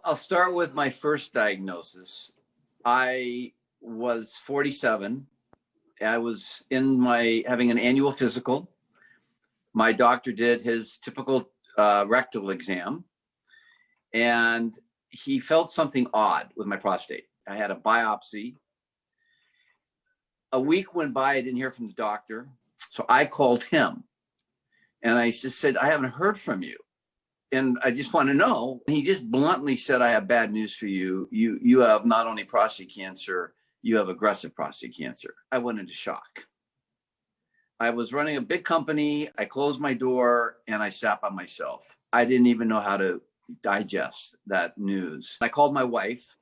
I'll start with my first diagnosis. I was 47. I was having an annual physical. My doctor did his typical rectal exam, and he felt something odd with my prostate. I had a biopsy. A week went by, I didn't hear from the doctor. So I called him and I just said, I haven't heard from you. And I just want to know. And he just bluntly said, I have bad news for you. You have not only prostate cancer, you have aggressive prostate cancer. I went into shock. I was running a big company. I closed my door and I sat by myself. I didn't even know how to digest that news. I called my wife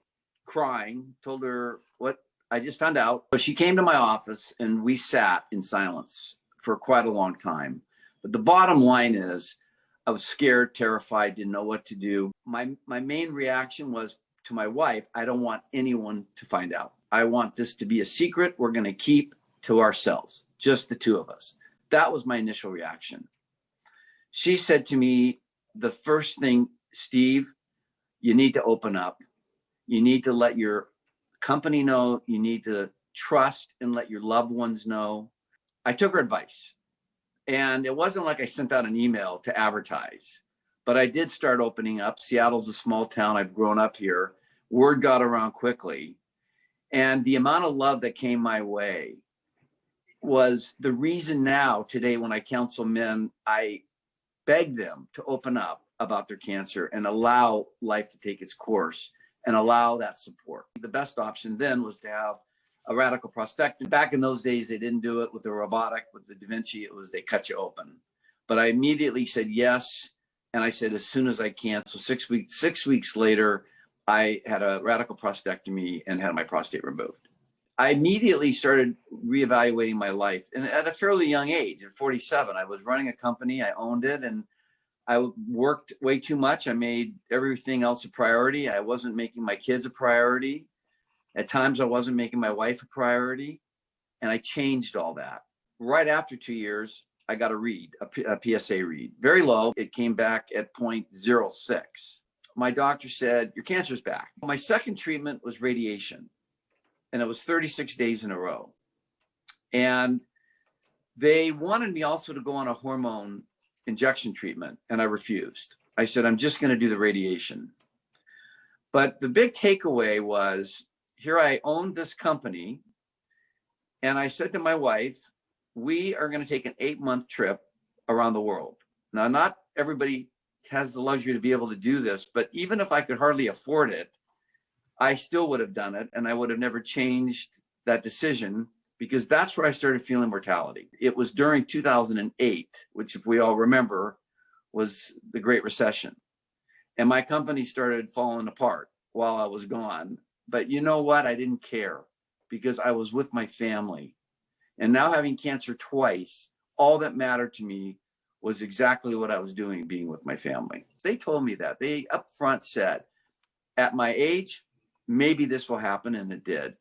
crying, told her what I just found out. So she came to my office and we sat in silence for quite a long time. But the bottom line is I was scared, terrified, didn't know what to do. My main reaction was to my wife, I don't want anyone to find out. I want this to be a secret we're going to keep to ourselves, just the two of us. That was my initial reaction. She said to me, the first thing, Steve, you need to open up. You need to let your company know. You need to trust and let your loved ones know. I took her advice. And it wasn't like I sent out an email to advertise, but I did start opening up. Seattle's a small town. I've grown up here. Word got around quickly. And the amount of love that came my way was the reason now today when I counsel men, I beg them to open up about their cancer and allow life to take its course and allow that support. The best option then was to have a radical prostatectomy. Back in those days, they didn't do it with the robotic, with the Da Vinci, it was they cut you open. But I immediately said yes. And I said, as soon as I can. So 6 weeks later, I had a radical prostatectomy and had my prostate removed. I immediately started reevaluating my life. And at a fairly young age, at 47, I was running a company, I owned it, and I worked way too much. I made everything else a priority. I wasn't making my kids a priority. At times I wasn't making my wife a priority, and I changed all that. Right after 2 years, I got a PSA read, very low. It came back at 0.06. My doctor said, your cancer's back. My second treatment was radiation, and it was 36 days in a row. And they wanted me also to go on a hormone injection treatment, and I refused. I said, I'm just going to do the radiation. But the big takeaway was, here I owned this company, and I said to my wife, we are going to take an 8-month trip around the world. Now, not everybody has the luxury to be able to do this, but even if I could hardly afford it, I still would have done it, and I would have never changed that decision, because that's where I started feeling mortality. It was during 2008, which, if we all remember, was the Great Recession. And my company started falling apart while I was gone. But you know what? I didn't care, because I was with my family. And now, having cancer twice, all that mattered to me was exactly what I was doing, being with my family. They told me that. They upfront said, at my age, maybe this will happen, and it did.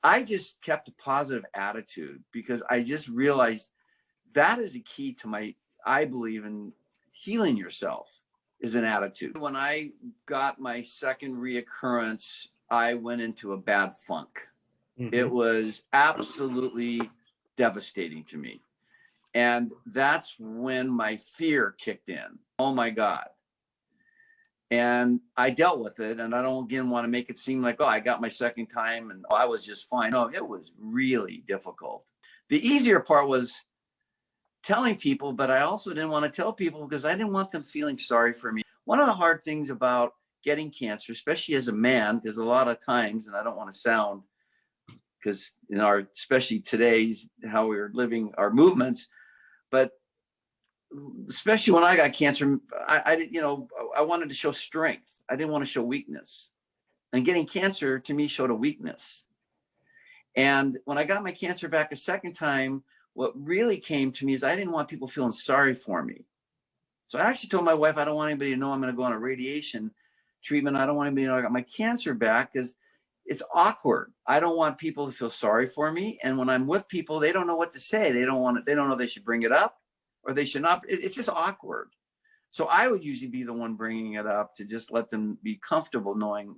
I just kept a positive attitude, because I just realized that is a key to I believe in healing yourself, is an attitude. When I got my second reoccurrence, I went into a bad funk. Mm-hmm. It was absolutely devastating to me. And that's when my fear kicked in. Oh my God. And I dealt with it. And I don't, again, want to make it seem like, oh, I got my second time and I was just fine. No, it was really difficult. The easier part was telling people, but I also didn't want to tell people because I didn't want them feeling sorry for me. One of the hard things about getting cancer, especially as a man, because a lot of times, and I don't want to sound, because in especially today's, how we're living our movements, but especially when I got cancer, I wanted to show strength. I didn't want to show weakness. And getting cancer to me showed a weakness. And when I got my cancer back a second time, what really came to me is I didn't want people feeling sorry for me. So I actually told my wife, I don't want anybody to know I'm going to go on a radiation treatment. I don't want anybody to know I got my cancer back, because it's awkward. I don't want people to feel sorry for me. And when I'm with people, they don't know what to say. They don't know if they should bring it up or they should not. It's just awkward. So I would usually be the one bringing it up to just let them be comfortable knowing,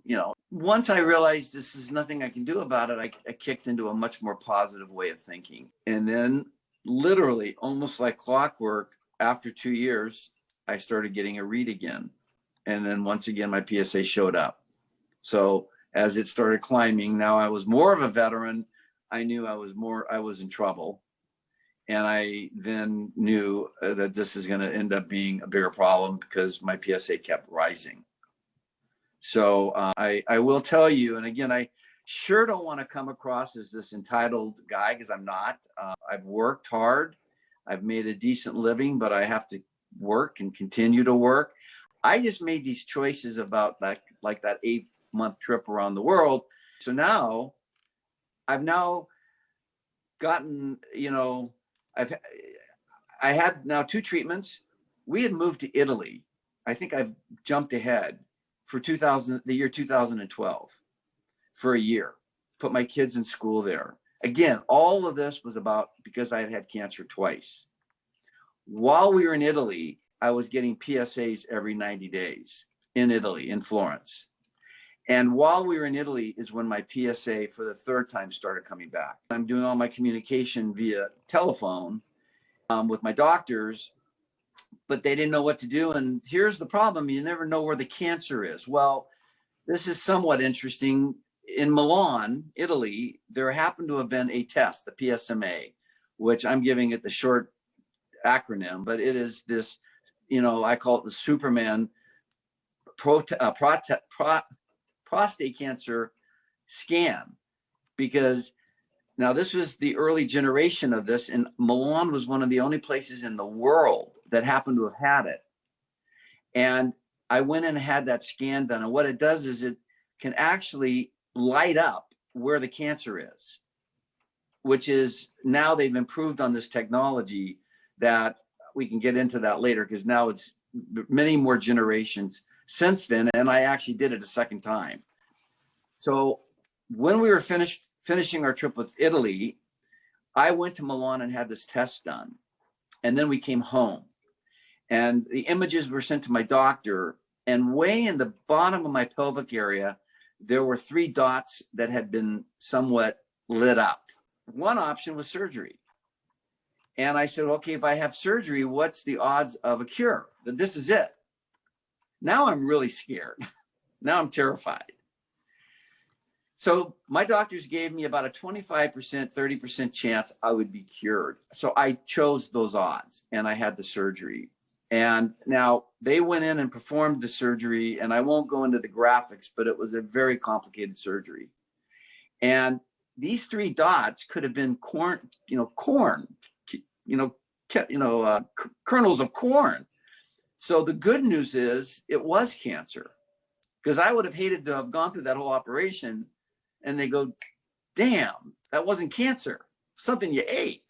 once I realized this is nothing I can do about it, I kicked into a much more positive way of thinking. And then literally almost like clockwork, after 2 years, I started getting a read again. And then once again, my PSA showed up. So as it started climbing, now I was more of a veteran. I knew I was in trouble. And I then knew that this is going to end up being a bigger problem because my PSA kept rising. So I will tell you, and again, I sure don't want to come across as this entitled guy, because I'm not. I've worked hard. I've made a decent living, but I have to work and continue to work. I just made these choices about like that 8-month trip around the world. So now I've gotten, I had now 2 treatments. We had moved to Italy. I think I've jumped ahead for the year 2012 for a year, put my kids in school there. Again, all of this was about because I had had cancer twice. While we were in Italy, I was getting PSAs every 90 days in Italy, in Florence. And while we were in Italy is when my PSA for the 3rd time started coming back. I'm doing all my communication via telephone with my doctors, but they didn't know what to do. And here's the problem. You never know where the cancer is. Well, this is somewhat interesting. In Milan, Italy, there happened to have been a test, the PSMA, which I'm giving it the short acronym, but it is this, I call it the Superman prostate cancer scan, because now this was the early generation of this, and Milan was one of the only places in the world that happened to have had it. And I went and had that scan done, and what it does is it can actually light up where the cancer is, which is now they've improved on this technology that we can get into that later, because now it's many more generations since then, and I actually did it a 2nd time. So when we were finishing our trip with Italy, I went to Milan and had this test done, and then we came home, and the images were sent to my doctor, and way in the bottom of my pelvic area, there were 3 dots that had been somewhat lit up. One option was surgery. And I said, okay, if I have surgery, what's the odds of a cure? That this is it. Now I'm really scared. Now I'm terrified. So my doctors gave me about a 25%, 30% chance I would be cured. So I chose those odds and I had the surgery. And now they went in and performed the surgery, and I won't go into the graphics, but it was a very complicated surgery. And these 3 dots could have been kernels of corn. So the good news is it was cancer, because I would have hated to have gone through that whole operation and they go, damn, that wasn't cancer, something you ate.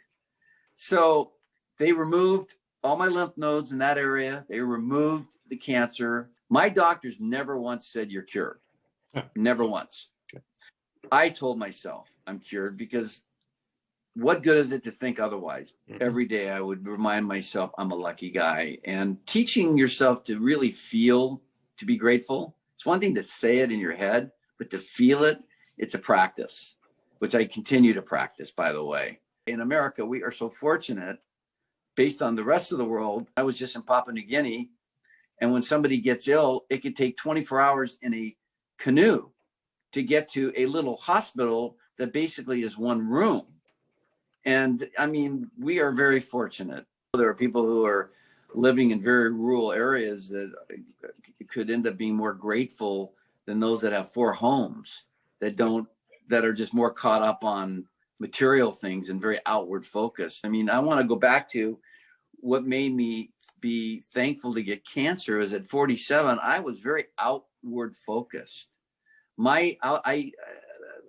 So they removed all my lymph nodes in that area. They removed the cancer. My doctors never once said you're cured. Never once. I told myself I'm cured, because what good is it to think otherwise? Every day I would remind myself I'm a lucky guy. And teaching yourself to really feel, to be grateful. It's one thing to say it in your head, but to feel it, it's a practice, which I continue to practice, by the way. In America, we are so fortunate based on the rest of the world. I was just in Papua New Guinea, and when somebody gets ill, it could take 24 hours in a canoe to get to a little hospital that basically is one room. And I mean, we are very fortunate. There are people who are living in very rural areas that could end up being more grateful than those that have 4 homes that are just more caught up on material things and very outward focused. I mean, I want to go back to what made me be thankful to get cancer. Is at 47, I was very outward focused.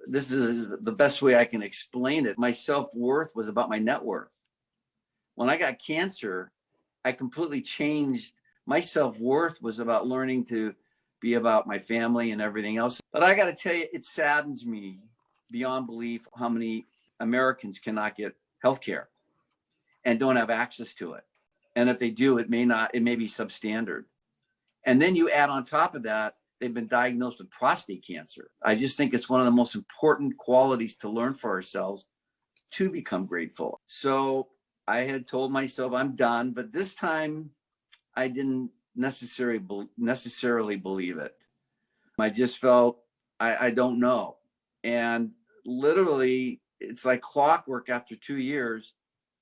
This is the best way I can explain it. My self-worth was about my net worth. When I got cancer, I completely changed. My self-worth was about learning to be about my family and everything else. But I got to tell you, it saddens me beyond belief how many Americans cannot get health care and don't have access to it. And if they do, it may be substandard. And then you add on top of that, they've been diagnosed with prostate cancer. I just think it's one of the most important qualities to learn for ourselves to become grateful. So I had told myself I'm done, but this time I didn't necessarily believe it. I just felt, I don't know. And literally, it's like clockwork. After 2 years,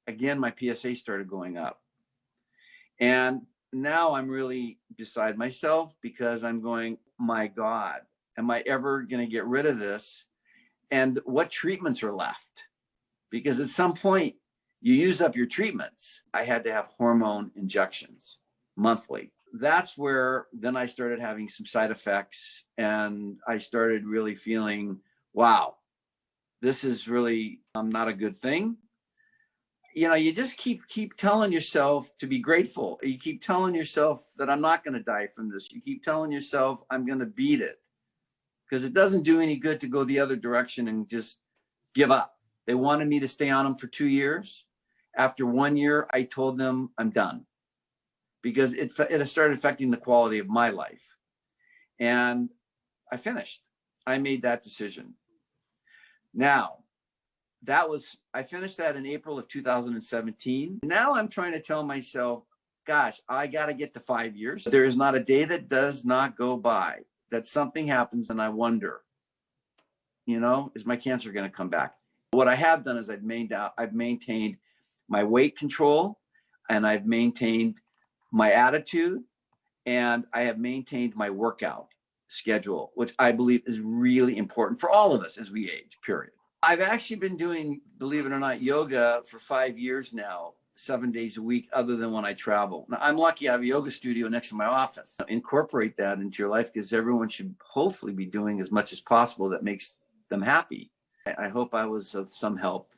again, my PSA started going up. And now I'm really beside myself because I'm going, my God, am I ever going to get rid of this? And what treatments are left? Because at some point, you use up your treatments. I had to have hormone injections monthly. That's where then I started having some side effects, and I started really feeling, wow, this is really not a good thing. You know, you just keep telling yourself to be grateful. You keep telling yourself that I'm not going to die from this. You keep telling yourself I'm going to beat it, because it doesn't do any good to go the other direction and just give up. They wanted me to stay on them for 2 years. After 1 year, I told them I'm done, because it started affecting the quality of my life. And I finished. I made that decision. Now, I finished that in April of 2017. Now I'm trying to tell myself, gosh, I got to get to 5 years. There is not a day that does not go by that something happens and I wonder, you know, is my cancer going to come back? What I have done is I've maintained my weight control, and I've maintained my attitude, and I have maintained my workout schedule, which I believe is really important for all of us as we age, period. I've actually been doing, believe it or not, yoga for 5 years now, 7 days a week, other than when I travel. Now, I'm lucky I have a yoga studio next to my office. Incorporate that into your life, because everyone should hopefully be doing as much as possible that makes them happy. I hope I was of some help.